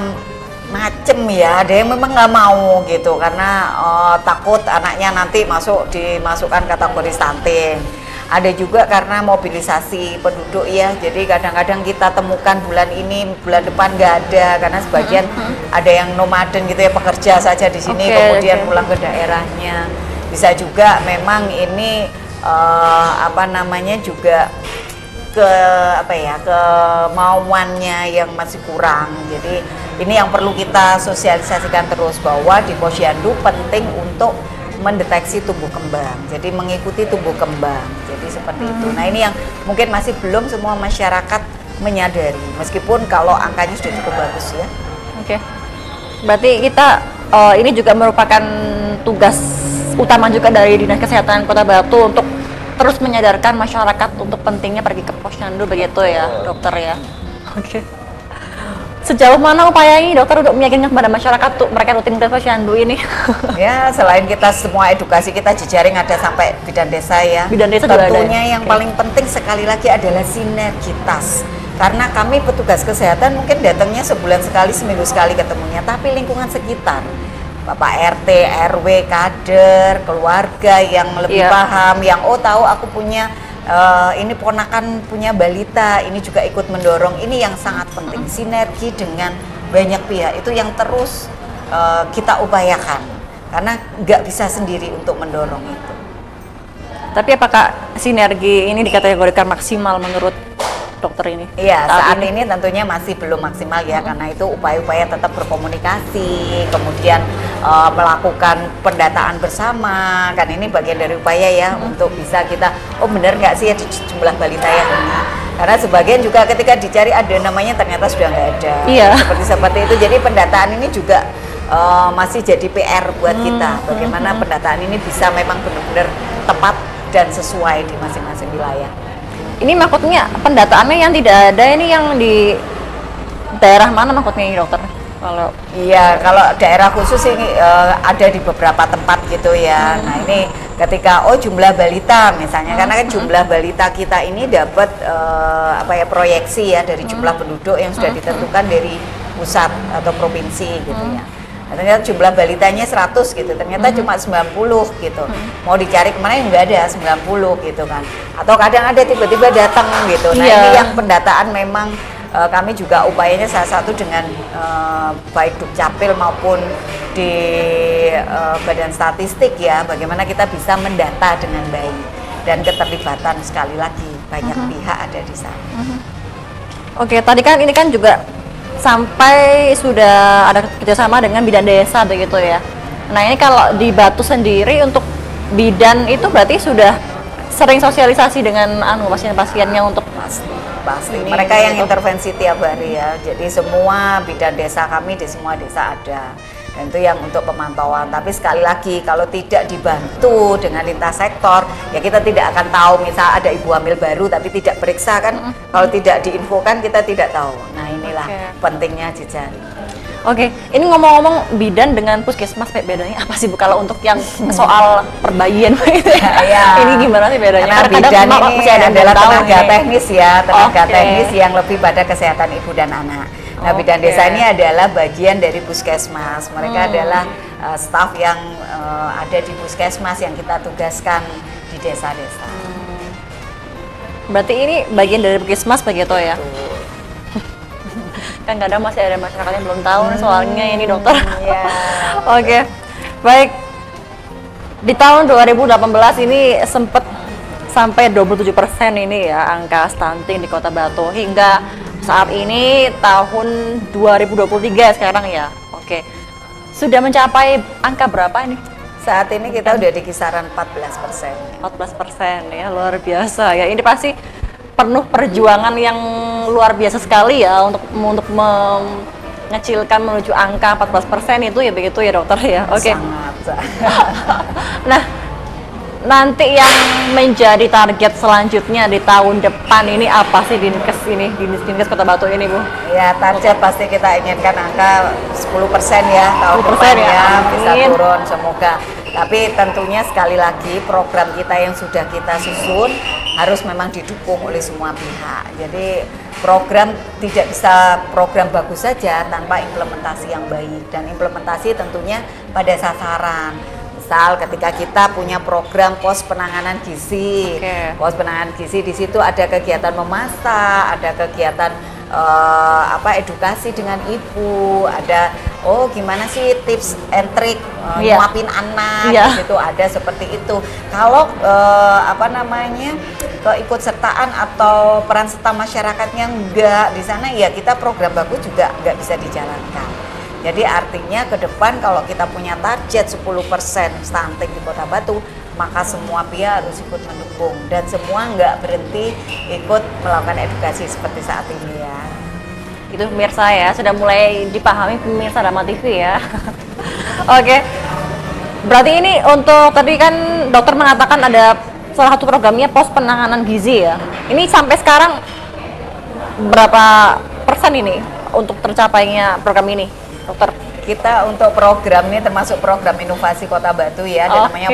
macem ya, ada yang memang nggak mau gitu karena takut anaknya nanti dimasukkan kategori stunting. Ada juga karena mobilisasi penduduk ya, jadi kadang-kadang kita temukan bulan ini, bulan depan nggak ada karena sebagian ada yang nomaden gitu ya, pekerja saja di sini kemudian pulang ke daerahnya. Bisa juga memang ini juga kemauannya yang masih kurang. Jadi ini yang perlu kita sosialisasikan terus bahwa di posyandu penting untuk mendeteksi tumbuh kembang, jadi mengikuti tumbuh kembang, jadi seperti itu. Nah ini yang mungkin masih belum semua masyarakat menyadari, meskipun kalau angkanya sudah cukup bagus ya. Oke, berarti kita ini juga merupakan tugas utama juga dari Dinas Kesehatan Kota Batu untuk terus menyadarkan masyarakat untuk pentingnya pergi ke posyandu begitu ya, dokter ya. Oke. Sejauh mana upaya ini dokter untuk meyakinkan kepada masyarakat tuh mereka rutin ke posyandu ini? Ya, selain kita semua edukasi kita jejaring ada sampai bidan desa ya. Bidan desa juga ada. Tentunya yang paling penting sekali lagi adalah sinergitas. Karena kami petugas kesehatan mungkin datangnya sebulan sekali, seminggu sekali ketemunya, tapi lingkungan sekitar, Bapak RT, RW, kader, keluarga yang lebih paham, yang tahu aku punya ini ponakan punya balita, ini juga ikut mendorong. Ini yang sangat penting, sinergi dengan banyak pihak itu yang terus kita upayakan karena nggak bisa sendiri untuk mendorong itu. Tapi apakah sinergi ini dikategorikan maksimal menurut dokter ini? Iya, saat ini tentunya masih belum maksimal ya, karena itu upaya-upaya tetap berkomunikasi, kemudian melakukan pendataan bersama, kan ini bagian dari upaya ya untuk bisa kita, benar nggak sih ya jumlah balita yang ini? Karena sebagian juga ketika dicari ada namanya ternyata sudah nggak ada. Iya. Seperti itu. Jadi pendataan ini juga masih jadi PR buat kita. Bagaimana pendataan ini bisa memang benar-benar tepat dan sesuai di masing-masing wilayah. Ini maksudnya pendataannya yang tidak ada ini yang di daerah mana maksudnya ini dokter? Kalau daerah khusus ini ada di beberapa tempat gitu ya. Nah ini ketika jumlah balita misalnya, karena kan jumlah balita kita ini dapat proyeksi ya dari jumlah penduduk yang sudah ditentukan dari pusat atau provinsi gitu ya. Nah, ternyata jumlah balitanya 100 gitu, ternyata cuma 90 gitu. Mau dicari kemana yang nggak ada 90 gitu kan. Atau kadang ada tiba-tiba datang gitu. Nah ini yang pendataan memang kami juga upayanya salah satu dengan baik Dukcapil maupun di Badan Statistik ya, bagaimana kita bisa mendata dengan baik dan keterlibatan sekali lagi banyak pihak ada di sana. Oke, tadi kan ini kan juga sampai sudah ada kerjasama dengan bidan desa begitu ya. Nah ini kalau di Batu sendiri untuk bidan itu berarti sudah sering sosialisasi dengan pasien-pasiennya untuk pasti. Mereka yang intervensi tiap hari ya. Jadi semua bidan desa kami di semua desa ada. Dan itu yang untuk pemantauan. Tapi sekali lagi kalau tidak dibantu dengan lintas sektor, ya kita tidak akan tahu. Misal ada ibu hamil baru tapi tidak periksa kan, kalau tidak diinfokan kita tidak tahu. Nah inilah pentingnya jejaring. Oke, ini ngomong-ngomong bidan dengan puskesmas bedanya apa sih Bu kalau untuk yang soal perbayian gitu ya? Ini gimana sih bedanya? Karena bidan ini adalah tenaga teknis ya, tenaga teknis yang lebih pada kesehatan ibu dan anak. Nah, bidan desa ini adalah bagian dari puskesmas. Mereka adalah staf yang ada di puskesmas yang kita tugaskan di desa-desa. Berarti ini bagian dari puskesmas begitu ya? Kan kadang masih ada masyarakat yang belum tahu soalnya ini dokter. Oke, baik. Di tahun 2018 ini sempat sampai 27% ini ya angka stunting di Kota Batu hingga saat ini tahun 2023 sekarang ya. Oke. Sudah mencapai angka berapa ini? Saat ini kita udah di kisaran 14%. 14% ya, luar biasa ya. Ini pasti penuh perjuangan yang luar biasa sekali ya untuk mengecilkan menuju angka 14% itu ya begitu ya dokter ya. Oke. Sangat. Nah, nanti yang menjadi target selanjutnya di tahun depan ini apa sih Dinkes ini, Dinkes Kota Batu ini, Bu? Ya, target pasti kita inginkan angka 10% ya tahun 10% depan ya, ya, bisa amin. turun semoga. Tapi tentunya sekali lagi program kita yang sudah kita susun harus memang didukung oleh semua pihak. Jadi program tidak bisa program bagus saja tanpa implementasi yang baik, dan implementasi tentunya pada sasaran. Misal ketika kita punya program pos penanganan gizi, pos penanganan gizi di situ ada kegiatan memasak, ada kegiatan edukasi dengan ibu, ada gimana sih tips and trick nyuapin anak, di situ ada seperti itu. Kalau keikutsertaan atau peran serta masyarakatnya enggak di sana, ya kita program bagus juga enggak bisa dijalankan. Jadi artinya ke depan kalau kita punya target 10% stunting di Kota Batu, maka semua pihak harus ikut mendukung dan semua nggak berhenti ikut melakukan edukasi seperti saat ini ya. Itu pemirsa ya, sudah mulai dipahami pemirsa Dharma TV ya. Oke, berarti ini untuk tadi kan dokter mengatakan ada salah satu programnya pos penanganan gizi ya. Ini sampai sekarang berapa persen ini untuk tercapainya program ini, dokter? Kita untuk program ini termasuk program inovasi Kota Batu ya, ada namanya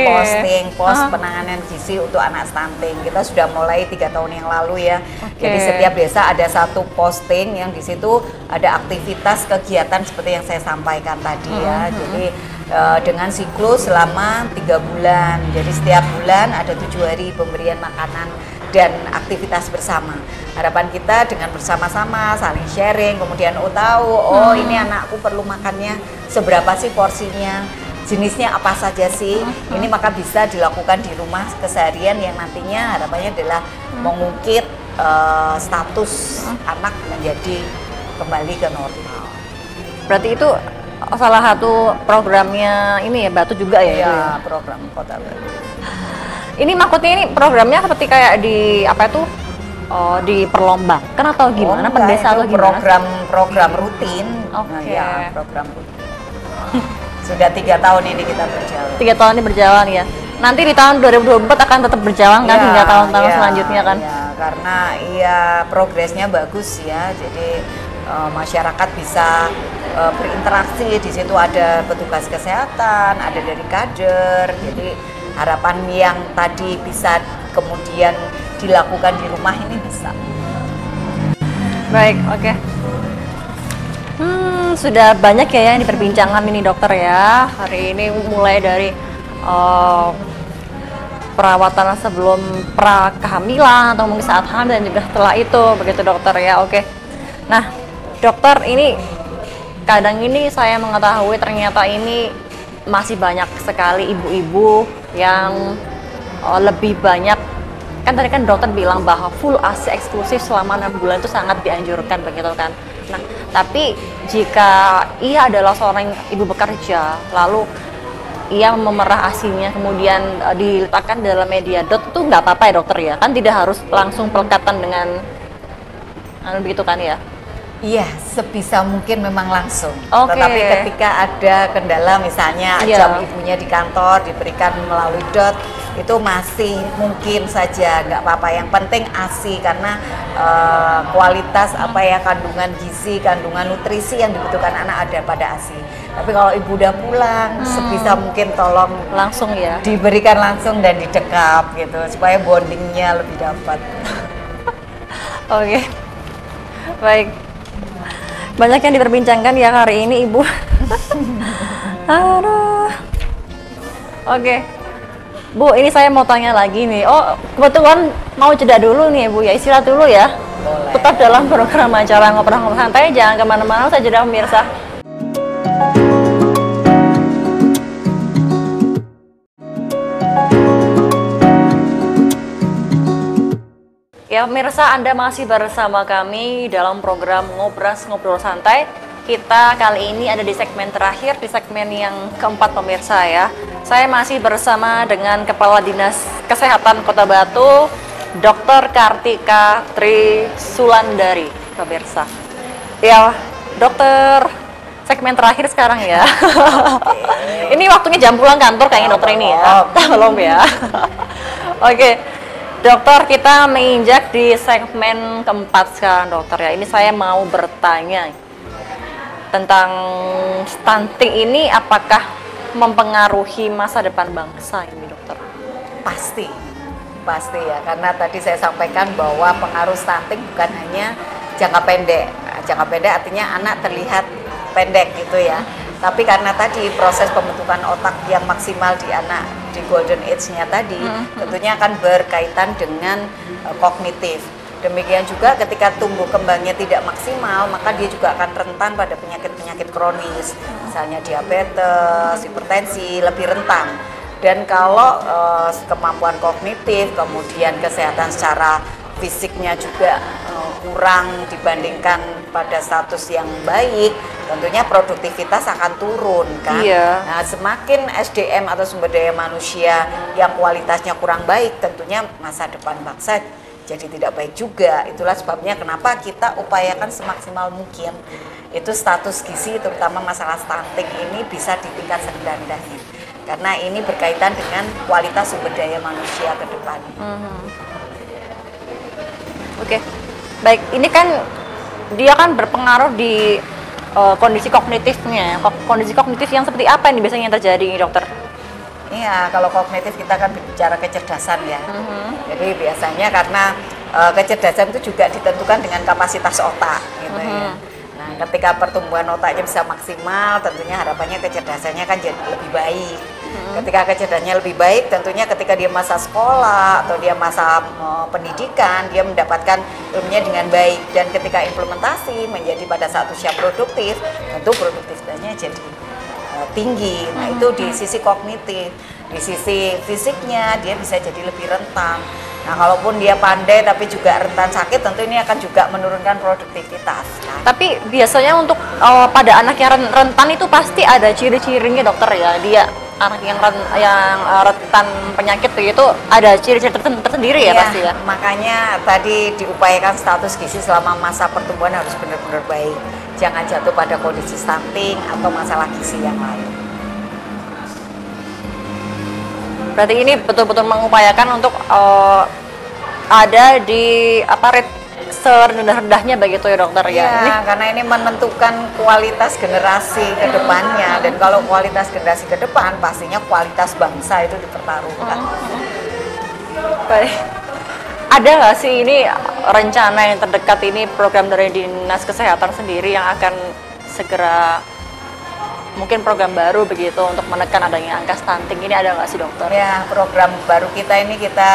pos penanganan gizi untuk anak stunting. Kita sudah mulai 3 tahun yang lalu ya. Jadi setiap desa ada satu posting yang di situ ada aktivitas kegiatan seperti yang saya sampaikan tadi ya. Jadi dengan siklus selama 3 bulan. Jadi setiap bulan ada 7 hari pemberian makanan dan aktivitas bersama. Harapan kita dengan bersama-sama saling sharing, kemudian ini anakku perlu makannya seberapa sih porsinya, jenisnya apa saja sih, ini maka bisa dilakukan di rumah keseharian yang nantinya harapannya adalah mengungkit status anak menjadi kembali ke normal. Berarti itu salah satu programnya ini ya, Batu juga ya? Iya, program Kota Batu. Ini maksudnya ini programnya seperti kayak di diperlombakan atau gimana? Enggak, Pendesa atau gimana? Program rutin. Program rutin. Sudah 3 tahun ini kita berjalan. 3 tahun ini berjalan ya. Nanti di tahun 2024 akan tetap berjalan kan hingga tahun-tahun selanjutnya kan? Ya, karena progresnya bagus ya. Jadi masyarakat bisa berinteraksi, di situ ada petugas kesehatan, ada dari kader. Jadi harapan yang tadi bisa kemudian dilakukan di rumah ini bisa. Baik, oke. Sudah banyak ya yang diperbincangkan ini dokter ya. Hari ini mulai dari perawatan sebelum kehamilan atau mungkin saat hamil dan juga setelah itu, begitu dokter ya. Oke. Nah, dokter ini kadang ini saya mengetahui ternyata ini masih banyak sekali ibu-ibu yang lebih banyak, kan tadi kan dokter bilang bahwa full ASI eksklusif selama 6 bulan itu sangat dianjurkan begitu kan. Nah, tapi jika ia adalah seorang ibu bekerja, lalu ia memerah ASINya kemudian diletakkan dalam media dot, itu nggak apa-apa ya dokter ya? Kan tidak harus langsung pelekatan dengan begitu kan ya? Iya, sebisa mungkin memang langsung. Tetapi ketika ada kendala misalnya jam ibunya di kantor diberikan melalui dot, itu masih mungkin saja nggak apa-apa. Yang penting ASI karena kualitas kandungan gizi, kandungan nutrisi yang dibutuhkan anak ada pada ASI. Tapi kalau ibu udah pulang, sebisa mungkin tolong langsung ya diberikan langsung dan didekap gitu supaya bondingnya lebih dapat. Oke, baik. Banyak yang diperbincangkan ya hari ini Ibu. Aduh. Oke. Bu, ini saya mau tanya lagi nih. Kebetulan mau jeda dulu nih Bu ya, istirahat dulu ya. Boleh. Tetap dalam program acara ngobrol-ngobrol santai, jangan kemana-mana, saya jeda pemirsa. Ya pemirsa, Anda masih bersama kami dalam program Ngobras Ngobrol Santai. Kita kali ini ada di segmen terakhir, di segmen yang keempat pemirsa ya. Saya masih bersama dengan Kepala Dinas Kesehatan Kota Batu, Dr. Kartika Tri Sulandari, pemirsa. Ya dokter, segmen terakhir sekarang ya. Ini waktunya jam pulang kantor kayaknya dokter ini ya. Belum ya. Oke. Dokter, kita menginjak di segmen keempat sekarang dokter ya. Ini saya mau bertanya tentang stunting ini apakah mempengaruhi masa depan bangsa ini dokter? Pasti ya, karena tadi saya sampaikan bahwa pengaruh stunting bukan hanya jangka pendek. Jangka pendek artinya anak terlihat pendek gitu ya. Tapi karena tadi proses pembentukan otak yang maksimal di anak di golden age-nya tadi tentunya akan berkaitan dengan kognitif. Demikian juga ketika tumbuh kembangnya tidak maksimal, maka dia juga akan rentan pada penyakit-penyakit kronis, misalnya diabetes, hipertensi, lebih rentan. Dan kalau kemampuan kognitif, kemudian kesehatan secara fisiknya juga kurang dibandingkan pada status yang baik, tentunya produktivitas akan turun kan. Iya. Nah, semakin SDM atau sumber daya manusia yang kualitasnya kurang baik, tentunya masa depan bangsa jadi tidak baik juga. Itulah sebabnya kenapa kita upayakan semaksimal mungkin itu status gizi, terutama masalah stunting ini bisa di tingkat serendah-rendahnya, karena ini berkaitan dengan kualitas sumber daya manusia ke depan. Oke, baik. Ini kan dia kan berpengaruh di kondisi kognitifnya. Kondisi kognitif yang seperti apa ini biasanya yang terjadi ini dokter? Iya, kalau kognitif kita kan bicara kecerdasan ya. Jadi biasanya karena kecerdasan itu juga ditentukan dengan kapasitas otak gitu ya. Nah, ketika pertumbuhan otaknya bisa maksimal, tentunya harapannya kecerdasannya kan jadi lebih baik. Ketika kecerdasannya lebih baik, tentunya ketika dia masa sekolah atau dia masa pendidikan, dia mendapatkan ilmunya dengan baik. Dan ketika implementasi menjadi pada saat usia produktif, tentu produktivitasnya jadi tinggi. Nah, itu di sisi kognitif. Di sisi fisiknya dia bisa jadi lebih rentan. Nah, kalaupun dia pandai tapi juga rentan sakit, tentu ini akan juga menurunkan produktivitas kan? Tapi biasanya untuk pada anak yang rentan itu pasti ada ciri-cirinya dokter ya. Dia anak yang rentan penyakit begitu ada ciri-ciri tersendiri ya pasti ya. Makanya tadi diupayakan status gizi selama masa pertumbuhan harus benar-benar baik. Jangan jatuh pada kondisi stunting atau masalah gizi yang lain. Berarti ini betul-betul mengupayakan untuk ada di rate serendah-rendahnya begitu ya dokter ya. Iya, karena ini menentukan kualitas generasi ke depannya, dan kalau kualitas generasi ke depan pastinya kualitas bangsa itu dipertaruhkan. Baik. Ada nggak sih ini rencana yang terdekat ini program dari Dinas Kesehatan sendiri yang akan segera mungkin program baru begitu untuk menekan adanya angka stunting ini, ada nggak sih dokter? Ya, program baru kita ini kita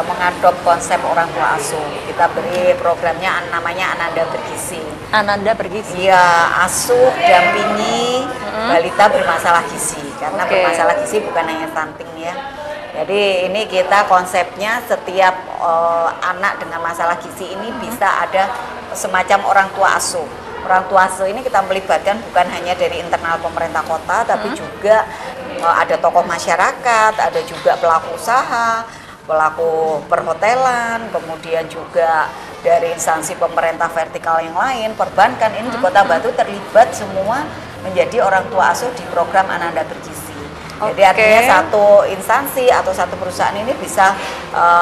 mengadop konsep orang tua asuh. Kita beri programnya namanya Ananda Bergizi. Ananda Bergizi? Iya, asuh, dampingi balita bermasalah gizi. Karena bermasalah gizi bukan hanya stunting ya. Jadi ini kita konsepnya setiap anak dengan masalah gizi ini bisa ada semacam orang tua asuh. Orang tua asuh ini kita melibatkan bukan hanya dari internal pemerintah kota, tapi juga ada tokoh masyarakat, ada juga pelaku usaha, pelaku perhotelan, kemudian juga dari instansi pemerintah vertikal yang lain, perbankan. Ini di Kota Batu terlibat semua menjadi orang tua asuh di program Ananda Bergizi. Jadi artinya satu instansi atau satu perusahaan ini bisa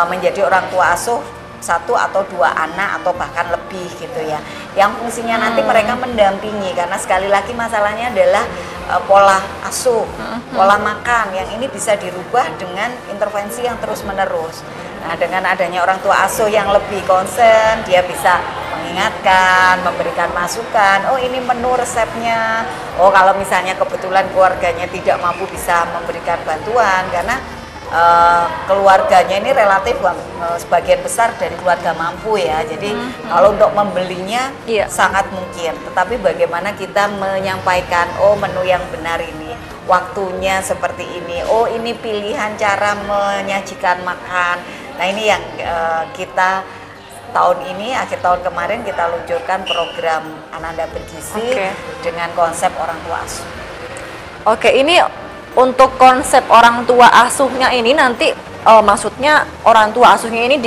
menjadi orang tua asuh satu atau dua anak atau bahkan lebih gitu ya, yang fungsinya nanti mereka mendampingi, karena sekali lagi masalahnya adalah pola asuh, pola makan yang ini bisa dirubah dengan intervensi yang terus menerus. Nah, dengan adanya orang tua asuh yang lebih concern, dia bisa mengingatkan, memberikan masukan, oh ini menu resepnya, oh kalau misalnya kebetulan keluarganya tidak mampu bisa memberikan bantuan, karena keluarganya ini relatif sebagian besar dari keluarga mampu ya, jadi kalau untuk membelinya sangat mungkin, tetapi bagaimana kita menyampaikan, oh menu yang benar ini, waktunya seperti ini, oh ini pilihan cara menyajikan makan. Nah ini yang kita tahun ini, akhir tahun kemarin kita luncurkan program Ananda Bergizi dengan konsep orang tua asuh. Oke, ini untuk konsep orang tua asuhnya ini nanti maksudnya orang tua asuhnya ini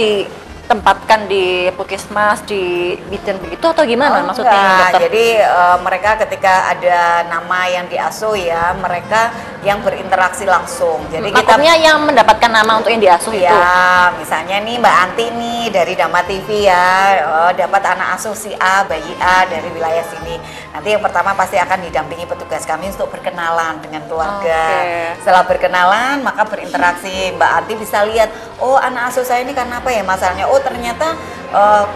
ditempatkan di puskesmas, di bidan begitu atau gimana maksudnya enggak. dokter? Jadi mereka ketika ada nama yang diasuh ya, mereka yang berinteraksi langsung. Jadi Maksudnya yang mendapatkan nama untuk yang diasuh itu? ya, misalnya nih Mbak Anti nih dari Dama TV ya, dapat anak asuh si A, bayi A dari wilayah sini. Nanti yang pertama pasti akan didampingi petugas kami untuk berkenalan dengan keluarga. Setelah berkenalan, maka berinteraksi. Mbak Anti bisa lihat, oh anak asuh saya ini karena apa ya masalahnya? Oh ternyata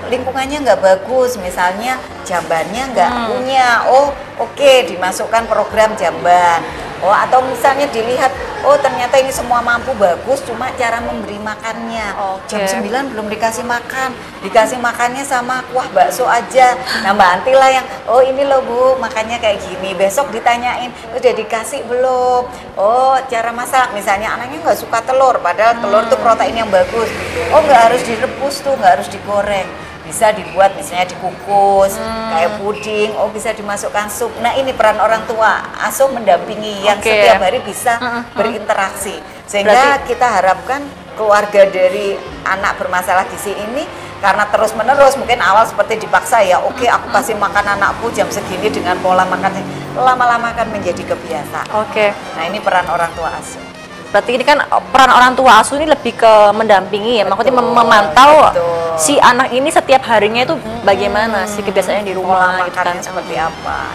lingkungannya nggak bagus, misalnya jambannya nggak punya. Oh oke, dimasukkan program jamban. Oh atau misalnya dilihat, oh ternyata ini semua mampu bagus, cuma cara memberi makannya. Jam 9 belum dikasih makan, dikasih makannya sama kuah bakso aja. Nah Mbak Anti lah yang, oh ini loh Bu, makannya kayak gini. Besok ditanyain, udah dikasih belum? Oh cara masak, misalnya anaknya nggak suka telur, padahal telur itu protein yang bagus. Oh nggak harus direbus tuh, nggak harus digoreng. Bisa dibuat misalnya dikukus kayak puding, oh bisa dimasukkan sup. Nah ini peran orang tua asuh mendampingi yang setiap hari bisa berinteraksi, sehingga kita harapkan keluarga dari anak bermasalah gizi ini karena terus menerus mungkin awal seperti dipaksa ya, oke aku kasih makan anakku jam segini dengan pola makan, lama-lama akan menjadi kebiasaan. Nah ini peran orang tua asuh. Berarti ini kan peran orang tua asuh ini lebih ke mendampingi ya, maksudnya memantau si anak ini setiap harinya itu bagaimana sih kebiasaannya di rumah gitu kan, seperti apa.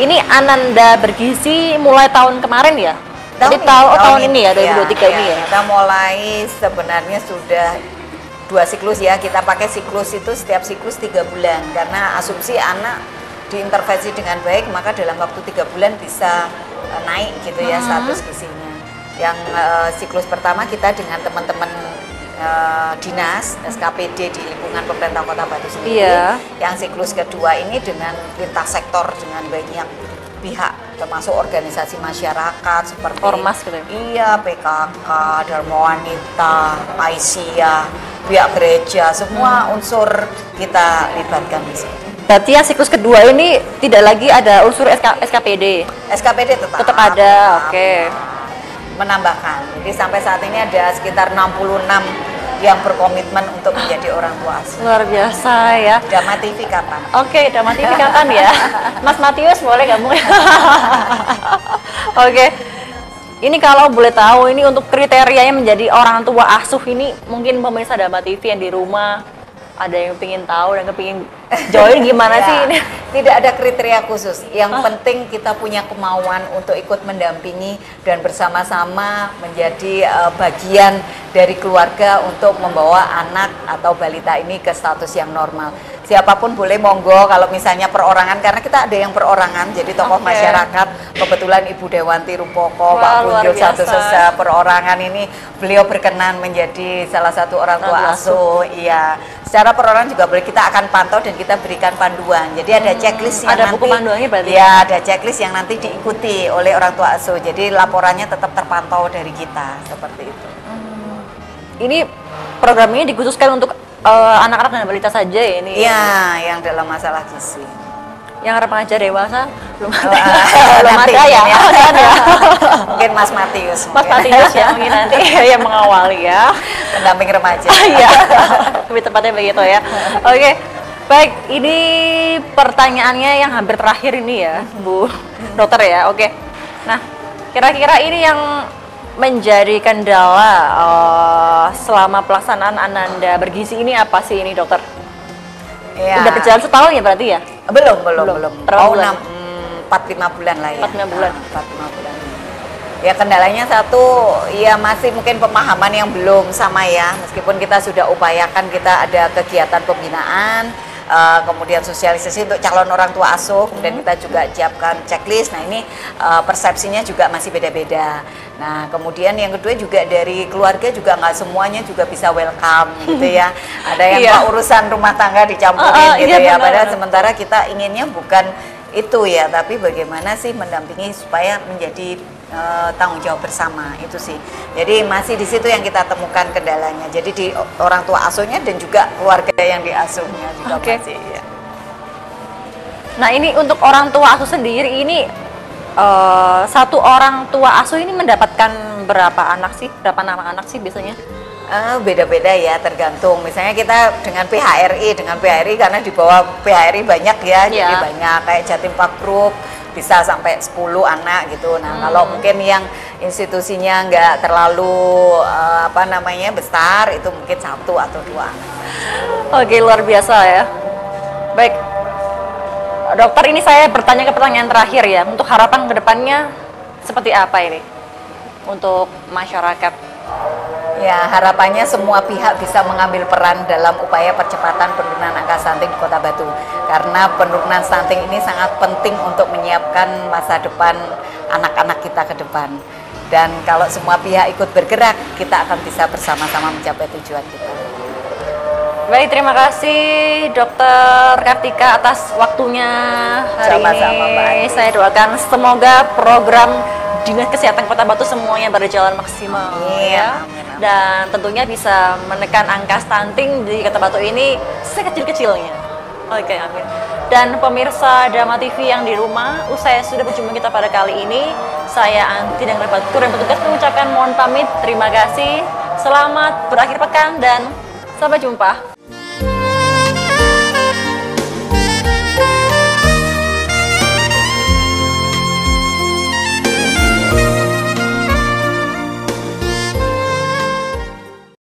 Ini Ananda Bergizi mulai tahun kemarin ya? Tahun ini ya, 2023 ini ya? Kita mulai sebenarnya sudah 2 siklus ya, kita pakai siklus itu setiap siklus 3 bulan karena asumsi anak diintervensi dengan baik maka dalam waktu 3 bulan bisa naik gitu ya status gizinya. Yang siklus pertama kita dengan teman-teman dinas SKPD di lingkungan pemerintah Kota Batu sendiri. Yang siklus kedua ini dengan lintas sektor dengan banyak pihak termasuk organisasi masyarakat seperti Ormas gitu. Iya, PKK, Dharma Wanita, Aisyah, pihak gereja, semua unsur kita libatkan di sini. Berarti ya siklus kedua ini tidak lagi ada unsur SKPD. SKPD tetap ada, menambahkan. Jadi sampai saat ini ada sekitar 66 yang berkomitmen untuk menjadi orang tua asuh. Luar biasa ya. Dama TV kapan? Dama TV kapan ya? Mas Matius boleh gabung? Ini kalau boleh tahu ini untuk kriterianya menjadi orang tua asuh ini mungkin pemirsa Dama TV yang di rumah ada yang pengen tahu dan kepingin join gimana sih ini? Tidak ada kriteria khusus. Yang penting kita punya kemauan untuk ikut mendampingi dan bersama-sama menjadi bagian dari keluarga untuk membawa anak atau balita ini ke status yang normal. Siapapun boleh monggo kalau misalnya perorangan, karena kita ada yang perorangan, jadi tokoh masyarakat, kebetulan Ibu Dewanti Rupoko, Pak Punjul Satu Sesa perorangan ini, beliau berkenan menjadi salah satu orang tua asuh. Iya, secara perorangan juga boleh, kita akan pantau dan kita berikan panduan. Jadi ada checklist yang ada buku panduannya berarti? Ya, ada checklist yang nanti diikuti oleh orang tua asuh. Jadi laporannya tetap terpantau dari kita, seperti itu. Ini program ini dikhususkan untuk anak-anak dan balita saja ya ini? Iya, yang dalam masalah gizi. Yang remaja dewasa belum ada. Belum ada ya? Mungkin Mas Matius. Mas Matius ya mungkin nanti yang mengawali ya. Pendamping remaja. Iya, lebih tepatnya begitu ya. Baik, ini pertanyaannya yang hampir terakhir ini ya, Bu Dokter ya. Nah, kira-kira ini yang menjadi kendala selama pelaksanaan Ananda Bergizi ini apa sih ini dokter? Ya. Udah berjalan setahun ya berarti ya? Belum. Berapa bulan? 4-5 bulan lah ya. 4-5 bulan. 4-5 bulan. Ya kendalanya satu, ya masih mungkin pemahaman yang belum sama ya. Meskipun kita sudah upayakan, kita ada kegiatan pembinaan, kemudian sosialisasi untuk calon orang tua asuh, kemudian kita juga siapkan checklist. Nah ini persepsinya juga masih beda-beda. Nah kemudian yang kedua juga dari keluarga juga nggak semuanya juga bisa welcome gitu ya. Ada yang urusan rumah tangga dicampurin gitu ya. Padahal sementara kita inginnya bukan itu ya, tapi bagaimana sih mendampingi supaya menjadi tanggung jawab bersama, itu sih. Jadi masih di situ yang kita temukan kendalanya. Jadi di orang tua asuhnya dan juga keluarga yang diasuhnya juga masih. Ya. Nah ini untuk orang tua asuh sendiri ini satu orang tua asuh ini mendapatkan berapa anak sih? Berapa nama anak sih biasanya? Beda-beda ya, tergantung. Misalnya kita dengan PHRI karena di bawah PHRI banyak ya, jadi banyak kayak Jatim Park Group bisa sampai 10 anak gitu. Nah, kalau mungkin yang institusinya nggak terlalu besar, itu mungkin 1 atau 2 anak. Oke, luar biasa ya. Baik, dokter, ini saya bertanya ke pertanyaan terakhir ya. Untuk harapan kedepannya seperti apa ini untuk masyarakat? Ya, harapannya semua pihak bisa mengambil peran dalam upaya percepatan penurunan angka stunting di Kota Batu. Karena penurunan stunting ini sangat penting untuk menyiapkan masa depan anak-anak kita ke depan. Dan kalau semua pihak ikut bergerak, kita akan bisa bersama-sama mencapai tujuan kita. Baik, terima kasih Dokter Kartika atas waktunya hari Sama-sama, Mbak ini. Andi. Saya doakan semoga program Dinas Kesehatan Kota Batu semuanya berjalan maksimal. Ya. Dan tentunya bisa menekan angka stunting di Kota Batu ini sekecil-kecilnya. Oke, amin. Dan pemirsa Dharma TV yang di rumah, usai sudah berjumpa kita pada kali ini, saya Anti dan Rebatku dan petugas mengucapkan mohon pamit. Terima kasih, selamat berakhir pekan dan sampai jumpa.